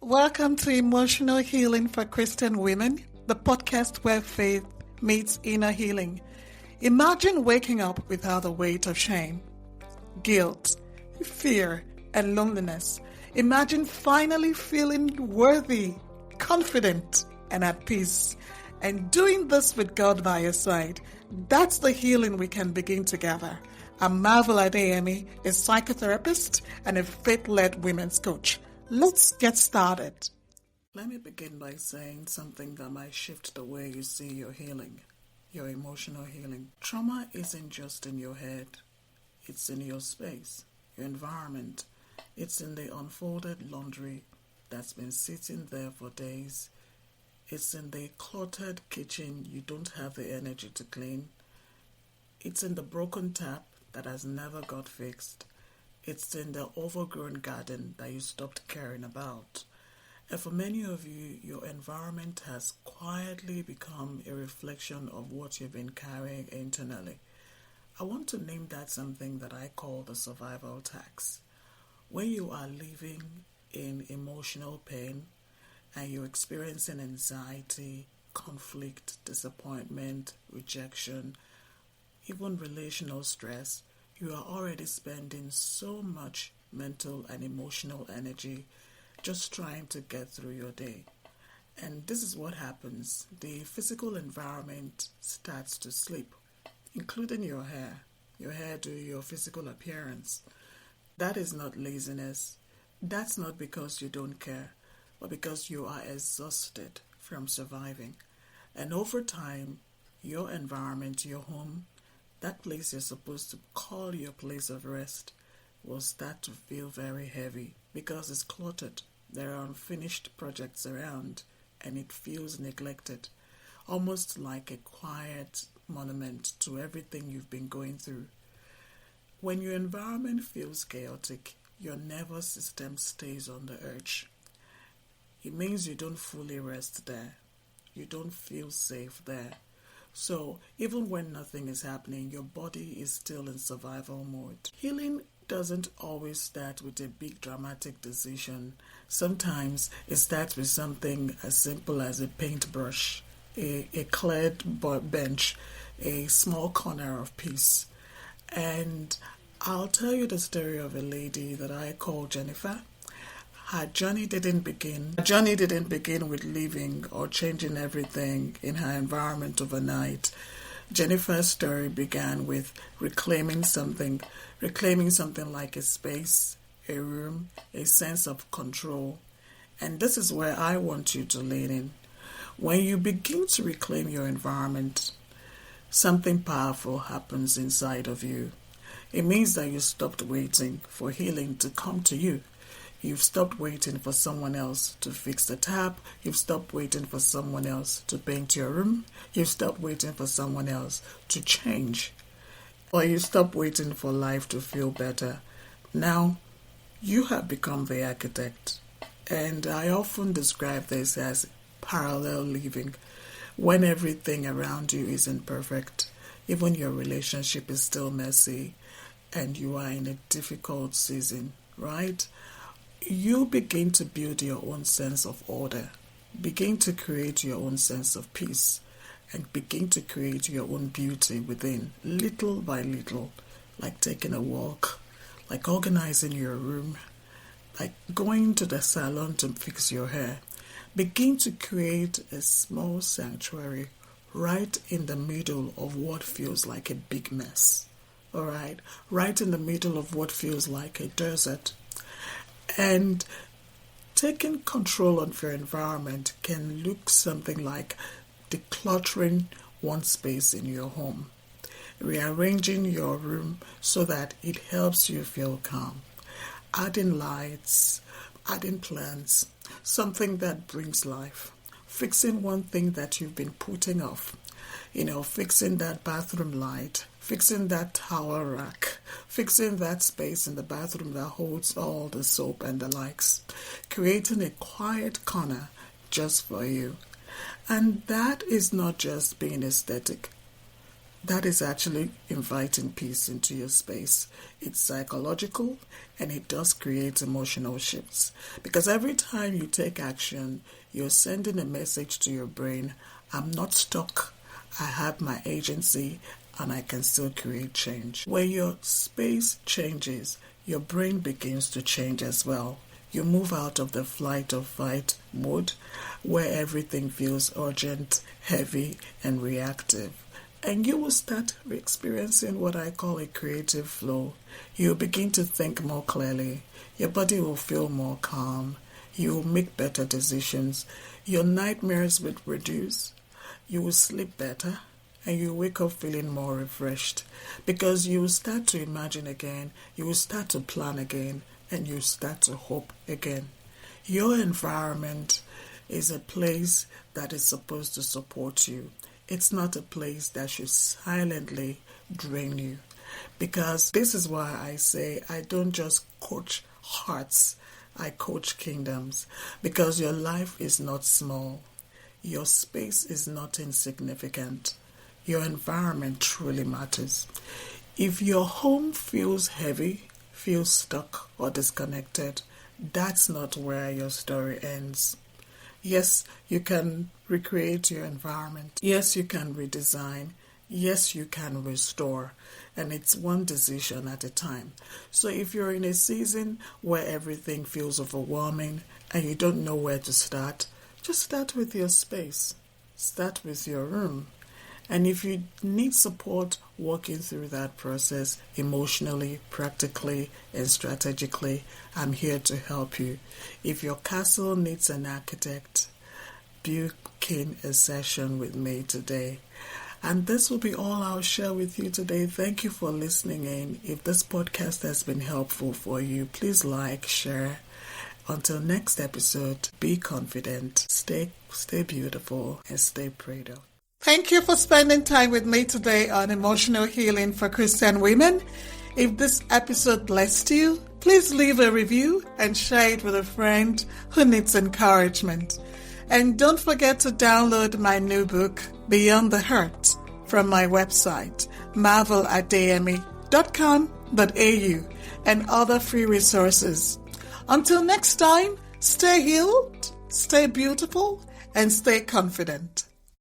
Welcome to Emotional Healing for Christian Women, the podcast where faith meets inner healing. Imagine waking up without the weight of shame, guilt, fear, and loneliness. Imagine finally feeling worthy, confident, and at peace. And doing this with God by your side. That's the healing we can begin together. I'm Marvel Adeyemi, a psychotherapist and a faith-led women's coach. Let's get started. Let me begin by saying something that might shift the way you see your healing, your emotional healing. Trauma isn't just in your head. It's in your space, your environment. It's in the unfolded laundry that's been sitting there for days. It's in the cluttered kitchen you don't have the energy to clean. It's in the broken tap that has never got fixed. It's in the overgrown garden that you stopped caring about. And for many of you, your environment has quietly become a reflection of what you've been carrying internally. I want to name that something that I call the survival tax. When you are living in emotional pain and you're experiencing anxiety, conflict, disappointment, rejection, even relational stress, you are already spending so much mental and emotional energy just trying to get through your day. And this is what happens. The physical environment starts to sleep, including your hairdo, your physical appearance. That is not laziness. That's not because you don't care, but because you are exhausted from surviving. And over time, your environment, your home, that place you're supposed to call your place of rest, will start to feel very heavy because it's cluttered. There are unfinished projects around and it feels neglected, almost like a quiet monument to everything you've been going through. When your environment feels chaotic, your nervous system stays on the edge. It means you don't fully rest there. You don't feel safe there. So even when nothing is happening, your body is still in survival mode. Healing doesn't always start with a big dramatic decision. Sometimes it starts with something as simple as a paintbrush, a cleared bench, a small corner of peace. And I'll tell you the story of a lady that I call Jennifer. Her journey didn't begin with leaving or changing everything in her environment overnight. Jennifer's story began with reclaiming something like a space, a room, a sense of control. And this is where I want you to lean in. When you begin to reclaim your environment, something powerful happens inside of you. It means that you stopped waiting for healing to come to you. You've stopped waiting for someone else to fix the tap. You've stopped waiting for someone else to paint your room. You've stopped waiting for someone else to change. Or you stopped waiting for life to feel better. Now, you have become the architect. And I often describe this as parallel living. When everything around you isn't perfect, even your relationship is still messy, and you are in a difficult season, right? You begin to build your own sense of order, begin to create your own sense of peace, and begin to create your own beauty within, little by little, like taking a walk, like organizing your room, like going to the salon to fix your hair. Begin to create a small sanctuary right in the middle of what feels like a big mess, all right? Right in the middle of what feels like a desert. And taking control of your environment can look something like decluttering one space in your home, rearranging your room so that it helps you feel calm, adding lights, adding plants, something that brings life, fixing one thing that you've been putting off, fixing that bathroom light, fixing that towel rack, fixing that space in the bathroom that holds all the soap and the likes, creating a quiet corner just for you. And that is not just being aesthetic. that is actually inviting peace into your space. It's psychological and it does create emotional shifts. Because every time you take action, you're sending a message to your brain, I'm not stuck, I have my agency, and I can still create change. When your space changes, your brain begins to change as well. You move out of the flight or fight mode where everything feels urgent, heavy, and reactive. And you will start experiencing what I call a creative flow. You'll begin to think more clearly. Your body will feel more calm. You will make better decisions. Your nightmares will reduce. You will sleep better. And you wake up feeling more refreshed because you will start to imagine again, you will start to plan again, and you start to hope again. Your environment is a place that is supposed to support you. It's not a place that should silently drain you. Because this is why I say I don't just coach hearts, I coach kingdoms. Because your life is not small. Your space is not insignificant. Your environment truly matters. If your home feels heavy, feels stuck or disconnected, that's not where your story ends. Yes, you can recreate your environment. Yes, you can redesign. Yes, you can restore. And it's one decision at a time. So if you're in a season where everything feels overwhelming and you don't know where to start, just start with your space. Start with your room. And if you need support walking through that process emotionally, practically, and strategically, I'm here to help you. If your castle needs an architect, book in a session with me today. And this will be all I'll share with you today. Thank you for listening in. If this podcast has been helpful for you, please like, share. Until next episode, be confident, stay beautiful, and stay prayed up. Thank you for spending time with me today on Emotional Healing for Christian Women. If this episode blessed you, please leave a review and share it with a friend who needs encouragement. And don't forget to download my new book, Beyond the Hurt, from my website, marvelademi.com.au, and other free resources. Until next time, stay healed, stay beautiful, and stay confident.